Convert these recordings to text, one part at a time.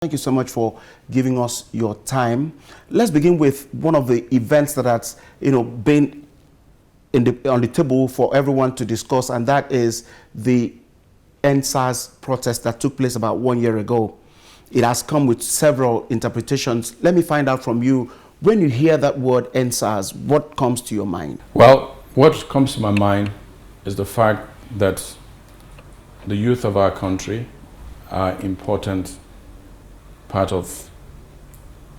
Thank you so much for giving us your time. Let's begin with one of the events that has, been on the table for everyone to discuss, and that is the SARS protest that took place about 1 year ago. It has come with several interpretations. Let me find out from you, when you hear that word SARS, what comes to your mind? Well, what comes to my mind is the fact that the youth of our country are important part of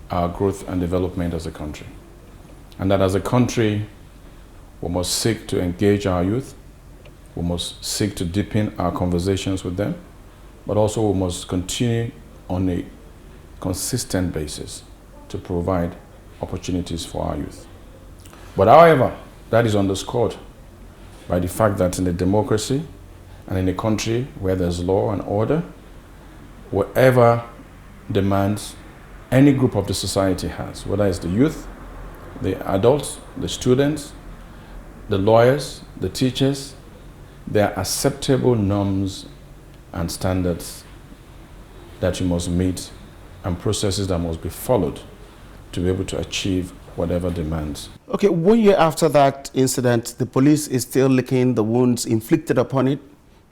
our growth and development as a country. And that as a country, we must seek to engage our youth, we must seek to deepen our conversations with them, but also we must continue on a consistent basis to provide opportunities for our youth. But however, that is underscored by the fact that in a democracy and in a country where there's law and order, whatever demands any group of the society has, whether it's the youth, the adults, the students, the lawyers, the teachers, there are acceptable norms and standards that you must meet and processes that must be followed to be able to achieve whatever demands. Okay, 1 year after that incident, the police is still licking the wounds inflicted upon it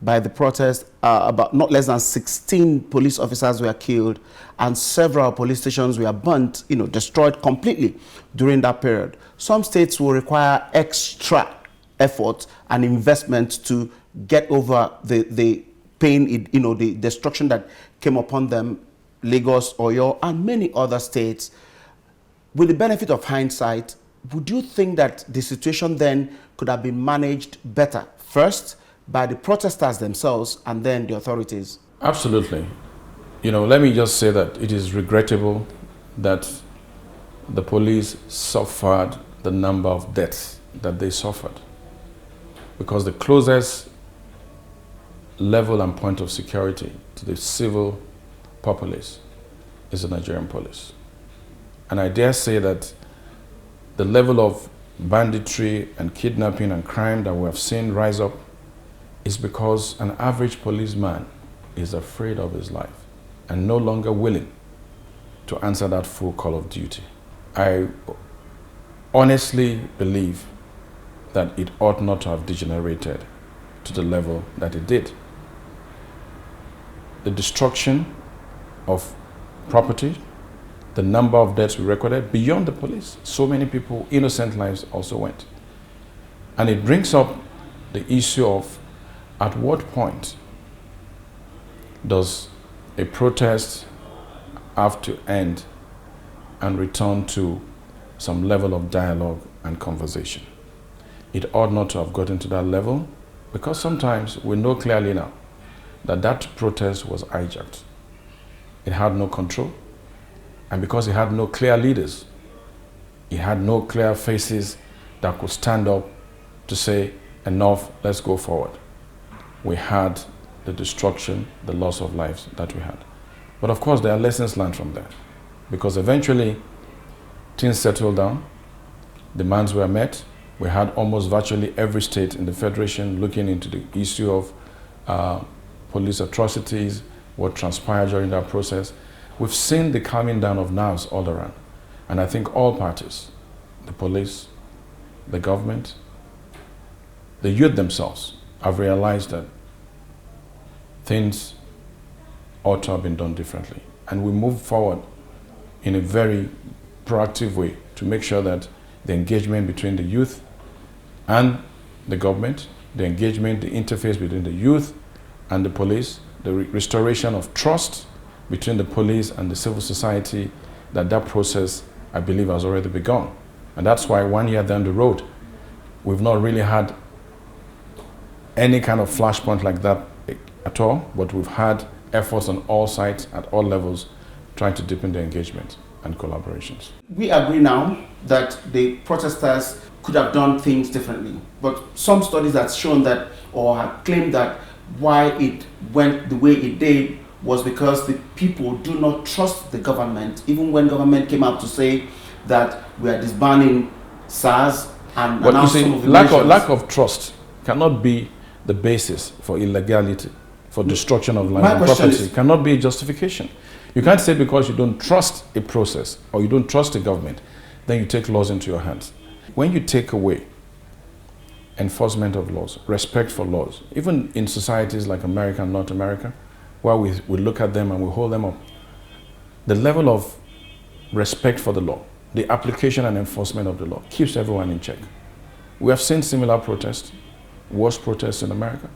by the protest. About not less than 16 police officers were killed and several police stations were burnt, destroyed completely during that period. Some states will require extra effort and investment to get over the pain, the destruction that came upon them, Lagos, Oyo, and many other states. With the benefit of hindsight, would you think that the situation then could have been managed better? First, by the protesters themselves and then the authorities? Absolutely. Let me just say that it is regrettable that the police suffered the number of deaths that they suffered, because the closest level and point of security to the civil populace is the Nigerian police. And I dare say that the level of banditry and kidnapping and crime that we have seen rise up is because an average policeman is afraid of his life and no longer willing to answer that full call of duty. I honestly believe that it ought not to have degenerated to the level that it did. The destruction of property, the number of deaths we recorded beyond the police, so many people, innocent lives also went. And it brings up the issue of at what point does a protest have to end and return to some level of dialogue and conversation? It ought not to have gotten to that level, because sometimes we know clearly now that that protest was hijacked. It had no control, and because it had no clear leaders, it had no clear faces that could stand up to say, enough, let's go forward. We had the destruction, the loss of lives that we had. But of course, there are lessons learned from that, because eventually things settled down, demands were met. We had almost virtually every state in the Federation looking into the issue of police atrocities, what transpired during that process. We've seen the calming down of nerves all around. And I think all parties, the police, the government, the youth themselves, have realized that things ought to have been done differently. And we move forward in a very proactive way to make sure that the engagement between the youth and the government, the engagement, the interface between the youth and the police, the restoration of trust between the police and the civil society, that process, I believe, has already begun. And that's why 1 year down the road, we've not really had any kind of flashpoint like that at all, but we've had efforts on all sides, at all levels, trying to deepen the engagement and collaborations. We agree now that the protesters could have done things differently, but some studies have shown that, or have claimed that, why it went the way it did was because the people do not trust the government, even when government came out to say that we are disbanding SARS and announce some of the lack of trust cannot be the basis for illegality, for destruction of land and property. Cannot be a justification. You can't say because you don't trust a process or you don't trust a government, then you take laws into your hands. When you take away enforcement of laws, respect for laws, even in societies like America and North America, where we look at them and we hold them up, the level of respect for the law, the application and enforcement of the law keeps everyone in check. We have seen similar protests, worse protests in America.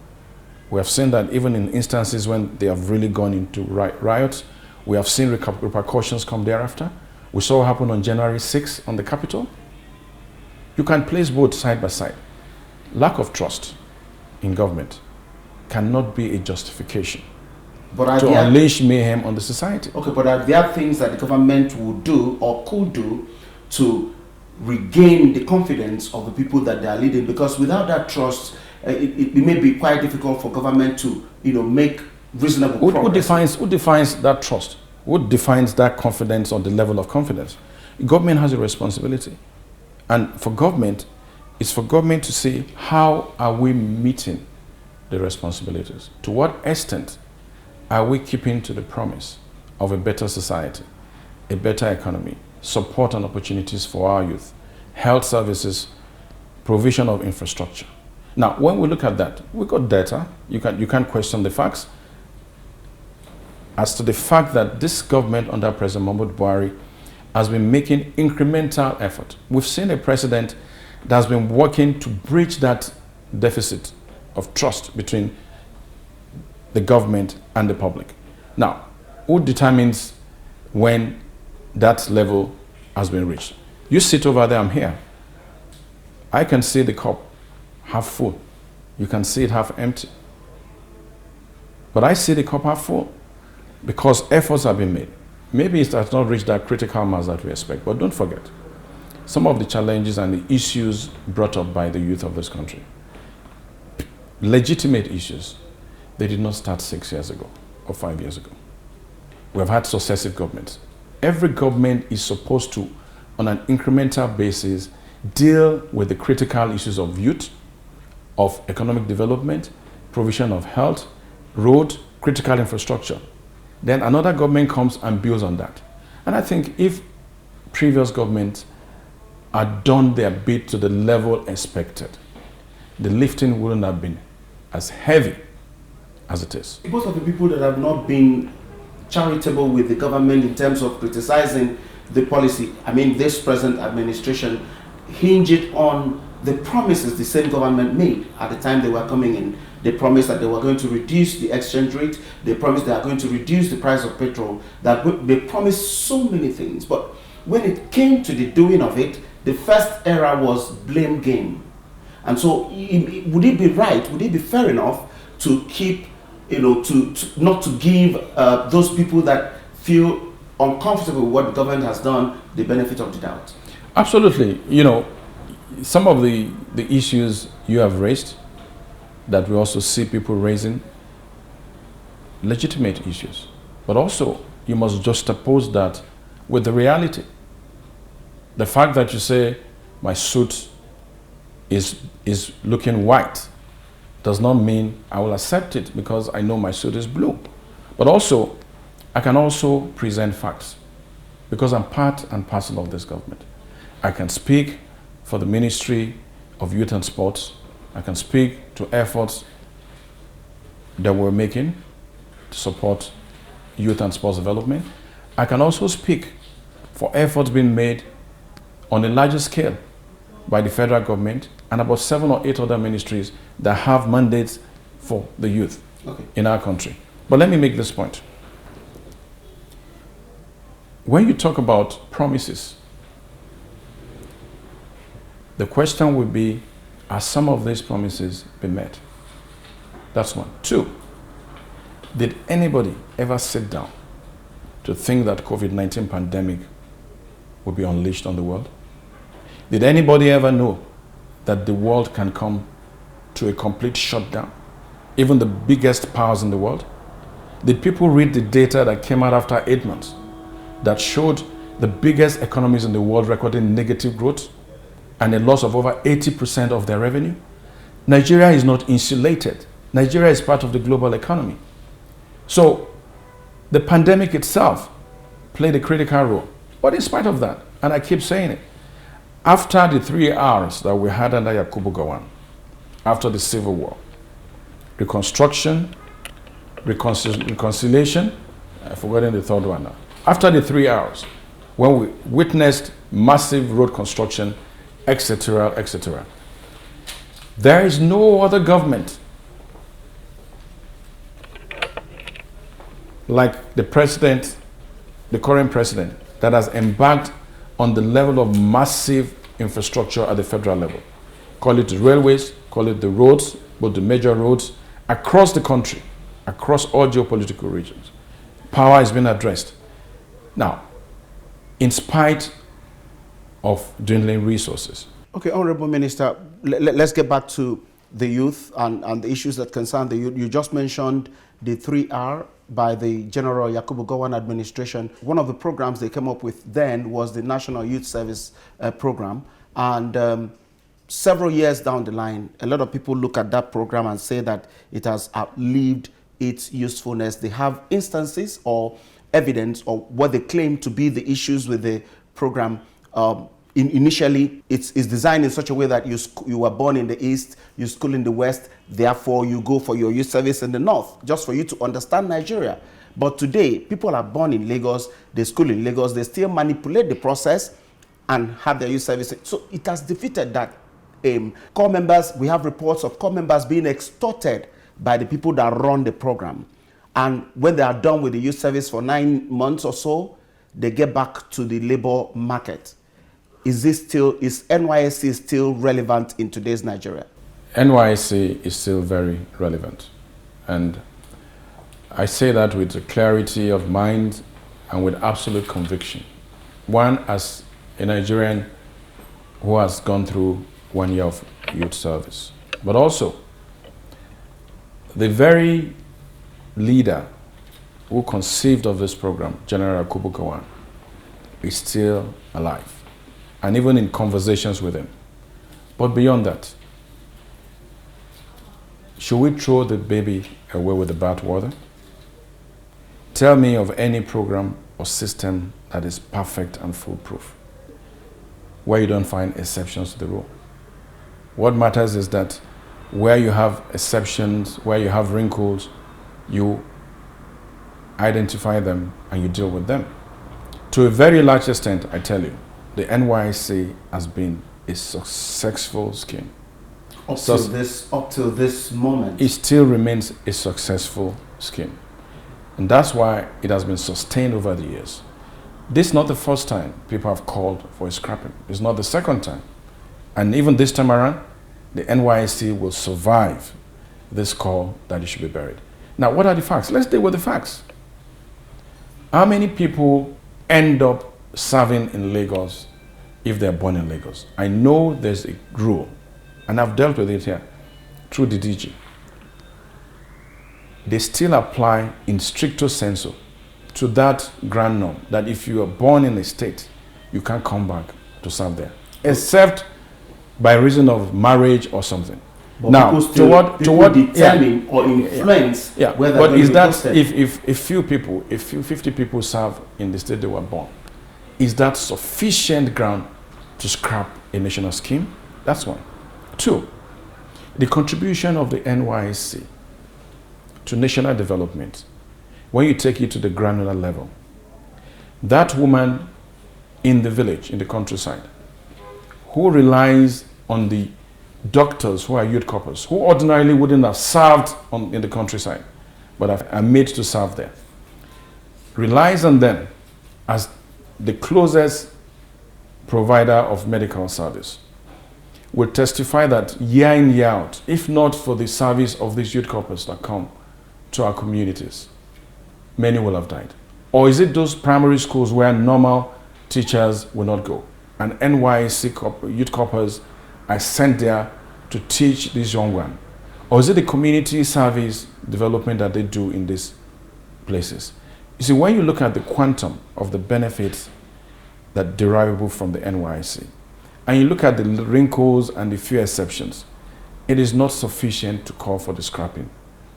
We have seen that even in instances when they have really gone into riots, we have seen repercussions come thereafter. We saw what happened on January 6th on the Capitol. You can place both side by side. Lack of trust in government cannot be a justification to unleash mayhem on the society. Okay, but are there things that the government would do or could do to regain the confidence of the people that they are leading? Because without that trust, it may be quite difficult for government to, make reasonable progress. Who defines that trust? Who defines that confidence or the level of confidence? Government has a responsibility. And for government, it's for government to see how are we meeting the responsibilities? To what extent are we keeping to the promise of a better society, a better economy, support and opportunities for our youth, health services, provision of infrastructure? Now, when we look at that, we got data. You can't question the facts. As to the fact that this government under President Muhammadu Buhari has been making incremental effort. We've seen a president that has been working to bridge that deficit of trust between the government and the public. Now, who determines when that level has been reached? You sit over there, I'm here. I can see the cup half full. You can see it half empty. But I see the cup half full because efforts have been made. Maybe it has not reached that critical mass that we expect, but don't forget, some of the challenges and the issues brought up by the youth of this country, legitimate issues, they did not start 6 years ago or 5 years ago. We have had successive governments. Every government is supposed to, on an incremental basis, deal with the critical issues of youth, of economic development, provision of health, road, critical infrastructure. Then another government comes and builds on that. And I think if previous governments had done their bit to the level expected, the lifting wouldn't have been as heavy as it is. Most of the people that have not been charitable with the government in terms of criticizing the policy, this present administration, hinge it on the promises the same government made at the time they were coming in. They promised that they were going to reduce the exchange rate. They promised they are going to reduce the price of petrol. They promised so many things. But when it came to the doing of it, the first era was blame game. And so would it be right, would it be fair enough to keep, to not to give those people that feel uncomfortable with what the government has done the benefit of the doubt? Absolutely. Some of the issues you have raised that we also see people raising, legitimate issues. But also, you must juxtapose that with the reality. The fact that you say, my suit is looking white does not mean I will accept it because I know my suit is blue. But also, I can also present facts because I'm part and parcel of this government. I can speak for the Ministry of Youth and Sports. I can speak to efforts that we're making to support youth and sports development. I can also speak for efforts being made on a larger scale by the federal government and about 7 or 8 other ministries that have mandates for the youth in our country. But let me make this point. When you talk about promises, the question would be, are some of these promises been met? That's one. 2, did anybody ever sit down to think that COVID-19 pandemic would be unleashed on the world? Did anybody ever know that the world can come to a complete shutdown? Even the biggest powers in the world? Did people read the data that came out after 8 months that showed the biggest economies in the world recording negative growth and a loss of over 80% of their revenue? Nigeria is not insulated. Nigeria is part of the global economy. So The pandemic itself played a critical role. But in spite of that, and I keep saying it, after the 3 hours that we had under Yakubu Gowon, after the Civil War, reconstruction, reconciliation, I've forgotten the third one now. After the 3 hours, when we witnessed massive road construction, etc., etc., there is no other government like the president, the current president, that has embarked on the level of massive infrastructure at the federal level. Call it the railways, call it the roads, both the major roads, across the country, across all geopolitical regions. Power has been addressed. Now, in spite of dwindling resources. Okay, Honorable Minister, let's get back to the youth and the issues that concern the youth. You just mentioned the 3R by the General Yakubu Gowon administration. One of the programs they came up with then was the National Youth Service Program. And several years down the line, a lot of people look at that program and say that it has outlived its usefulness. They have instances or evidence of what they claim to be the issues with the program. Initially, it's designed in such a way that you were born in the East, you school in the West, therefore you go for your youth service in the North, just for you to understand Nigeria. But today, people are born in Lagos, they school in Lagos, they still manipulate the process and have their youth service. So it has defeated that aim. Corps members, we have reports of corps members being extorted by the people that run the program. And when they are done with the youth service for 9 months or so, they get back to the labor market. Is NYSC still relevant in today's Nigeria? NYSC is still very relevant. And I say that with a clarity of mind and with absolute conviction. One, as a Nigerian who has gone through 1 year of youth service, but also the very leader who conceived of this program, General Yakubu Gowon, is still alive, and even in conversations with him. But beyond that, should we throw the baby away with the bathwater? Tell me of any program or system that is perfect and foolproof, where you don't find exceptions to the rule. What matters is that where you have exceptions, where you have wrinkles, you identify them and you deal with them. To a very large extent, I tell you, the NYSC has been a successful scheme. Up to this moment. It still remains a successful scheme. And that's why it has been sustained over the years. This is not the first time people have called for a scrapping. It's not the second time. And even this time around, the NYSC will survive this call that it should be buried. Now, what are the facts? Let's deal with the facts. How many people end up serving in Lagos if they're born in Lagos? I know there's a rule, and I've dealt with it here through the DG. They still apply in stricto sensu to that grand norm that if you are born in a state, you can't come back to serve there, except by reason of marriage or something. But now, people determine or influence whether but is that if a few people, 50 people serve in the state they were born, is that sufficient ground to scrap a national scheme? That's one. Two, the contribution of the NYSC to national development, when you take it to the granular level, that woman in the village, in the countryside, who relies on the doctors who are youth corpers, who ordinarily wouldn't have served in the countryside, but are made to serve there, relies on them as the closest provider of medical service, will testify that year in, year out, if not for the service of these youth corpers that come to our communities, many will have died. Or is it those primary schools where normal teachers will not go, and NYSC youth corpers are sent there to teach these young ones? Or is it the community service development that they do in these places? You see, when you look at the quantum of the benefits that derivable from the NYSC, and you look at the wrinkles and the few exceptions, it is not sufficient to call for the scrapping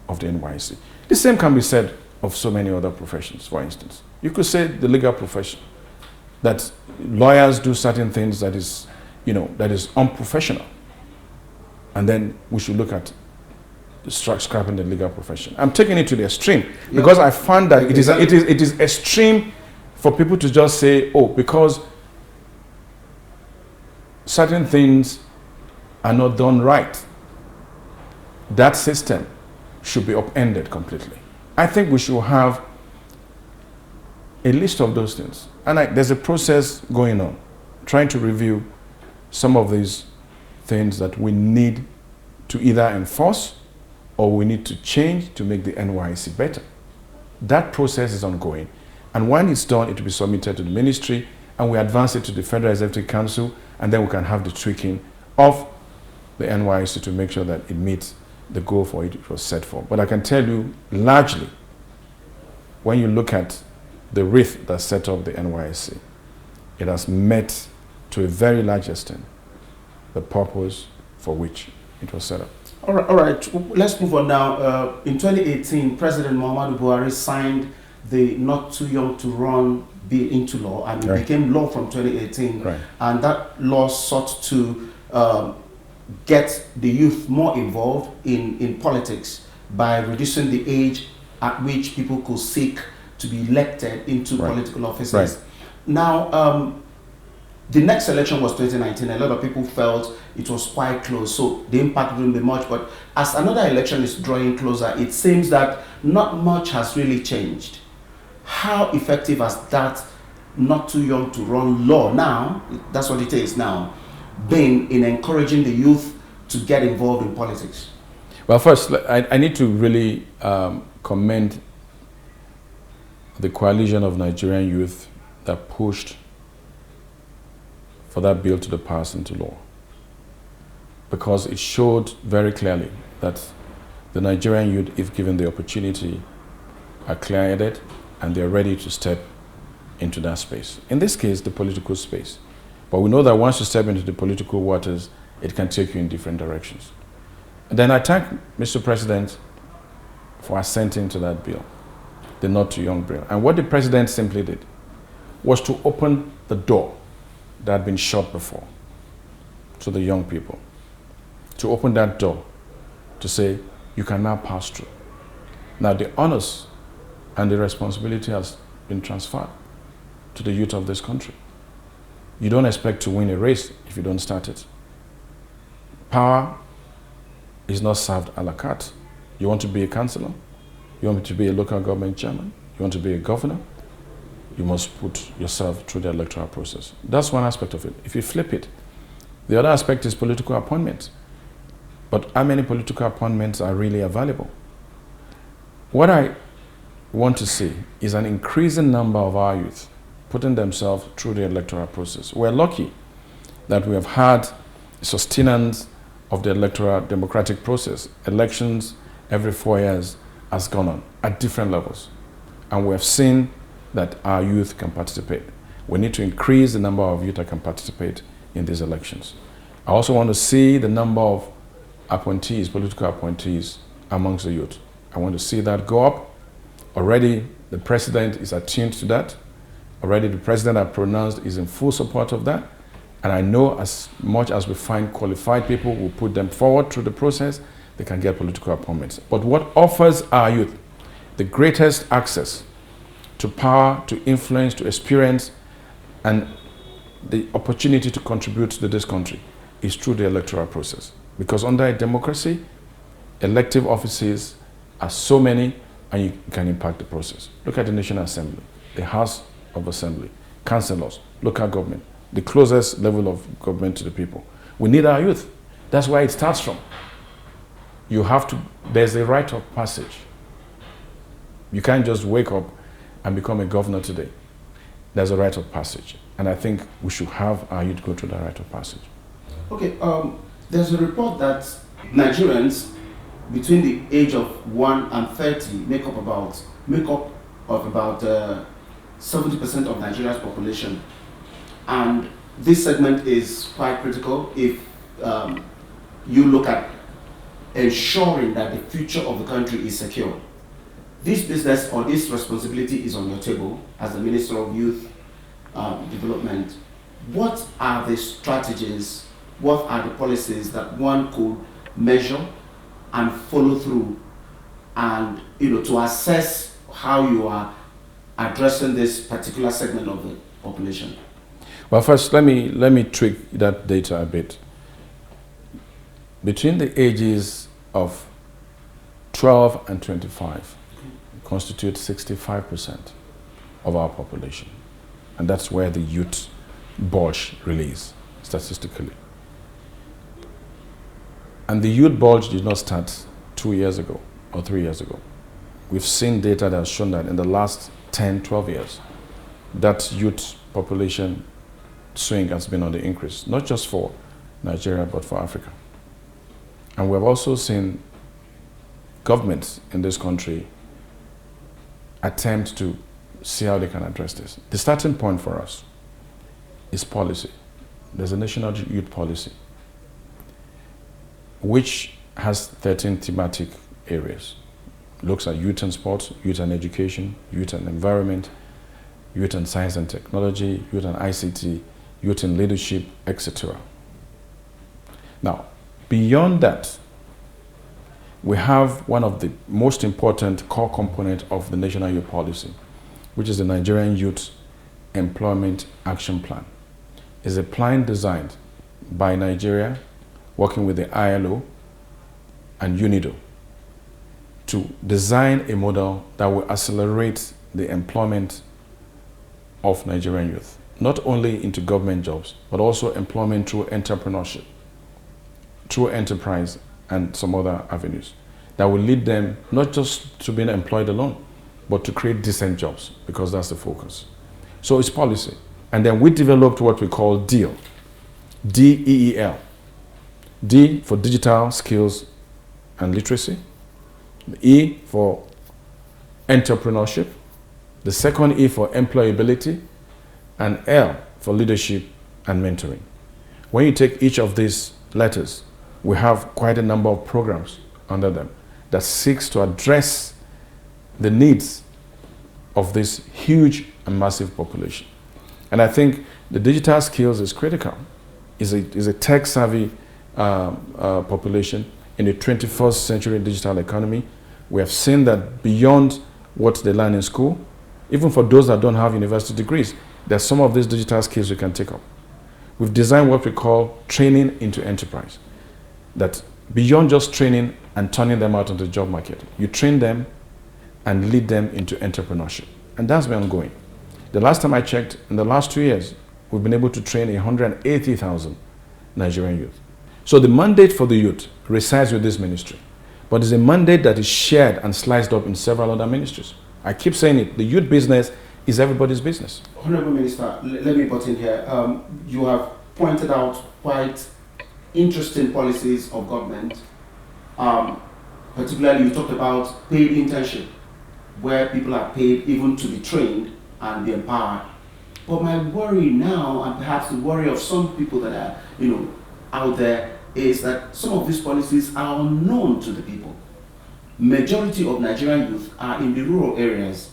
of the NYSC. The same can be said of so many other professions, for instance. You could say the legal profession, that lawyers do certain things that is, that is unprofessional. And then we should look at scrapping the legal profession. I'm taking it to the extreme because I found that it is extreme for people to just say, oh, because certain things are not done right, that system should be upended completely. I think we should have a list of those things. And there's a process going on, trying to review some of these things that we need to either enforce or we need to change to make the NYSC better. That process is ongoing. And when it's done, it will be submitted to the ministry and we advance it to the Federal Executive Council, and then we can have the tweaking of the NYSC to make sure that it meets the goal for it was set for. But I can tell you, largely, when you look at the wreath that set up the NYSC, it has met to a very large extent the purpose for which it was set up. All right. Let's move on now. In 2018, President Muhammadu Buhari signed the Not Too Young to Run bill into law, and it became law from 2018. Right. And that law sought to get the youth more involved in politics by reducing the age at which people could seek to be elected into political offices. Right. Now, the next election was 2019. A lot of people felt it was quite close, so the impact wouldn't be much. But as another election is drawing closer, it seems that not much has really changed. How effective has that Not Too Young to Run law now, that's what it is now, been in encouraging the youth to get involved in politics? Well, first, I need to really commend the coalition of Nigerian youth that pushed for that bill to be passed into law, because it showed very clearly that the Nigerian youth, if given the opportunity, are clear-headed and they're ready to step into that space. In this case, the political space. But we know that once you step into the political waters, it can take you in different directions. And then I thank Mr. President for assenting to that bill, the Not Too Young bill. And what the President simply did was to open the door that had been shut before to the young people, to open that door to say, you can now pass through. Now the honors and the responsibility has been transferred to the youth of this country. You don't expect to win a race if you don't start it. Power is not served a la carte. You want to be a councillor? You want to be a local government chairman? You want to be a governor? You must put yourself through the electoral process. That's one aspect of it. If you flip it, the other aspect is political appointments. But how many political appointments are really available? What I want to see is an increasing number of our youth putting themselves through the electoral process. We're lucky that we have had sustenance of the electoral democratic process. Elections every 4 years has gone on at different levels. And we have seen that our youth can participate. We need to increase the number of youth that can participate in these elections. I also want to see the number of appointees, political appointees amongst the youth. I want to see that go up. Already the president is attuned to that. Already the president has pronounced is in full support of that. And I know as much as we find qualified people, we'll put them forward through the process, they can get political appointments. But what offers our youth the greatest access to power, to influence, to experience, and the opportunity to contribute to this country is through the electoral process. Because under a democracy, elective offices are so many and you can impact the process. Look at the National Assembly, the House of Assembly, councillors, local government, the closest level of government to the people. We need our youth. That's where it starts from. You have to, there's a rite of passage. You can't just wake up and become a governor today. There's a rite of passage. And I think we should have our youth go through the rite of passage. Okay, there's a report that Nigerians between the age of 1 and 30 make up of about 70% of Nigeria's population. And this segment is quite critical if you look at ensuring that the future of the country is secure. this business or this responsibility is on your table as the Minister of Youth Development. What are the strategies, what are the policies that one could measure and follow through, and to assess how you are addressing this particular segment of the population? Well, first, let me tweak that data a bit. Between the ages of 12 and 25 constitute 65% of our population. And that's where the youth bulge relays statistically. And the youth bulge did not start 2 years ago or 3 years ago. We've seen data that has shown that in the last 10, 12 years, that youth population swing has been on the increase, not just for Nigeria, but for Africa. And we've also seen governments in this country attempt to see how they can address this. The starting point for us is policy. There's a national youth policy, which has 13 thematic areas. Looks at youth and sports, youth and education, youth and environment, youth and science and technology, youth and ICT, youth and leadership, etc. Now, beyond that, we have one of the most important core components of the National Youth Policy, which is the Nigerian Youth Employment Action Plan. It's a plan designed by Nigeria, working with the ILO and UNIDO, to design a model that will accelerate the employment of Nigerian youth, not only into government jobs, but also employment through entrepreneurship, through enterprise, and some other avenues that will lead them not just to being employed alone, but to create decent jobs, because that's the focus. So it's policy. And then we developed what we call DEAL, D-E-E-L. D for digital skills and literacy, the E for entrepreneurship, the second E for employability, and L for leadership and mentoring. When you take each of these letters, we have quite a number of programs under them that seeks to address the needs of this huge and massive population. And I think the digital skills is critical. Is a tech-savvy population in the 21st century digital economy. We have seen that beyond what they learn in school, even for those that don't have university degrees, there's some of these digital skills you can take up. We've designed what we call training into enterprise. That beyond just training and turning them out on the job market, you train them and lead them into entrepreneurship. And that's been ongoing. The last time I checked, in the last 2 years, we've been able to train 180,000 Nigerian youth. So the mandate for the youth resides with this ministry, but it's a mandate that is shared and sliced up in several other ministries. I keep saying it, the youth business is everybody's business. Honorable Minister, let me put in here. You have pointed out quite interesting policies of government. Particularly, you talked about paid internship, where people are paid even to be trained and be empowered. But my worry now, and perhaps the worry of some people that are, out there, is that some of these policies are unknown to the people. Majority of Nigerian youth are in the rural areas.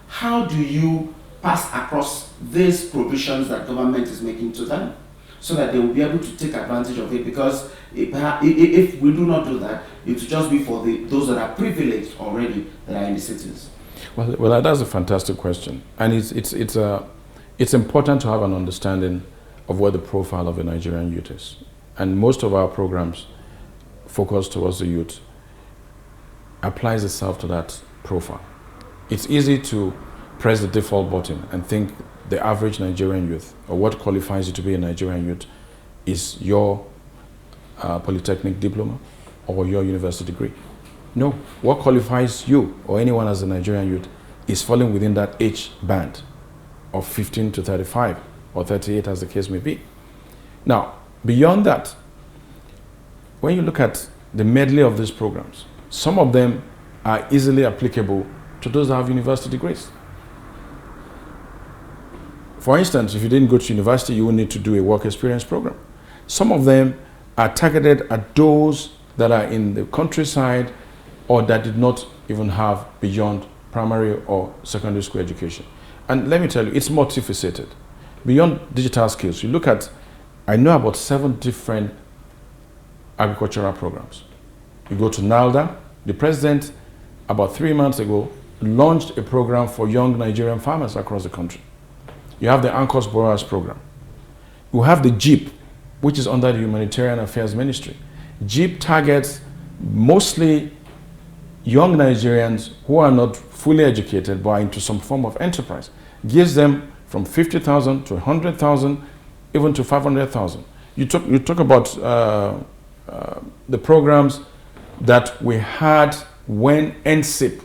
How do you pass across these provisions that government is making to them so that they will be able to take advantage of it? Because if we do not do that, it will just be for those that are privileged already that are in the cities. Well, that's a fantastic question, and it's important to have an understanding of what the profile of a Nigerian youth is. And most of our programs focused towards the youth applies itself to that profile. It's easy to press the default button and think the average Nigerian youth, or what qualifies you to be a Nigerian youth, is your polytechnic diploma or your university degree. No, what qualifies you or anyone as a Nigerian youth is falling within that age band of 15 to 35 or 38, as the case may be. Now, beyond that, when you look at the medley of these programs, some of them are easily applicable to those that have university degrees. For instance, if you didn't go to university, you will need to do a work experience program. Some of them are targeted at those that are in the countryside or that did not even have beyond primary or secondary school education. And let me tell you, it's multifaceted. Beyond digital skills, you look at, I know about 7 different agricultural programs. You go to NALDA, the president, about 3 months ago, launched a program for young Nigerian farmers across the country. You have the Anchors Borrowers Program. You have the JEEP, which is under the Humanitarian Affairs Ministry. JEEP targets mostly young Nigerians who are not fully educated but are into some form of enterprise. Gives them from 50,000 to 100,000, even to 500,000. You talk about the programs that we had when NSIP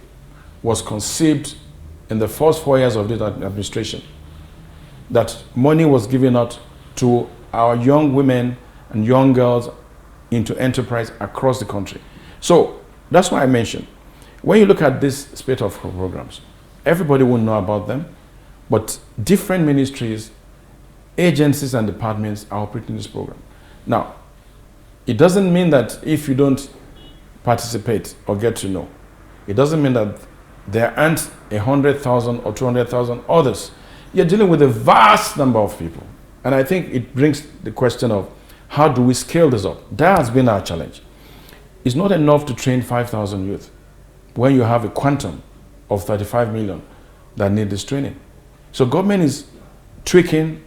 was conceived in the first 4 years of this administration. That money was given out to our young women and young girls into enterprise across the country. So that's why I mentioned, when you look at this spate of programs, everybody will know about them, but different ministries, agencies and departments are operating this program. Now, it doesn't mean that if you don't participate or get to know, it doesn't mean that there aren't 100,000 or 200,000 others. You're dealing with a vast number of people. And I think it brings the question of how do we scale this up? That has been our challenge. It's not enough to train 5,000 youth when you have a quantum of 35 million that need this training. So government is tweaking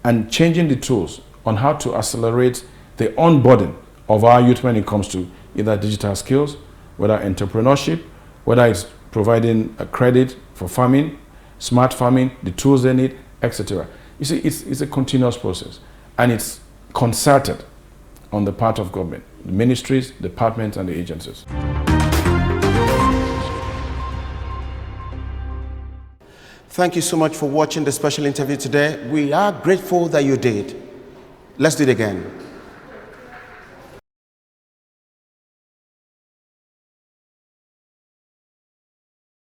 and changing the tools on how to accelerate the onboarding of our youth when it comes to either digital skills, whether entrepreneurship, whether it's providing a credit for farming, smart farming, the tools they need, etc. You see, it's a continuous process, and it's concerted on the part of government, the ministries, departments, and the agencies. Thank you so much for watching the special interview today. We are grateful that you did. Let's do it again.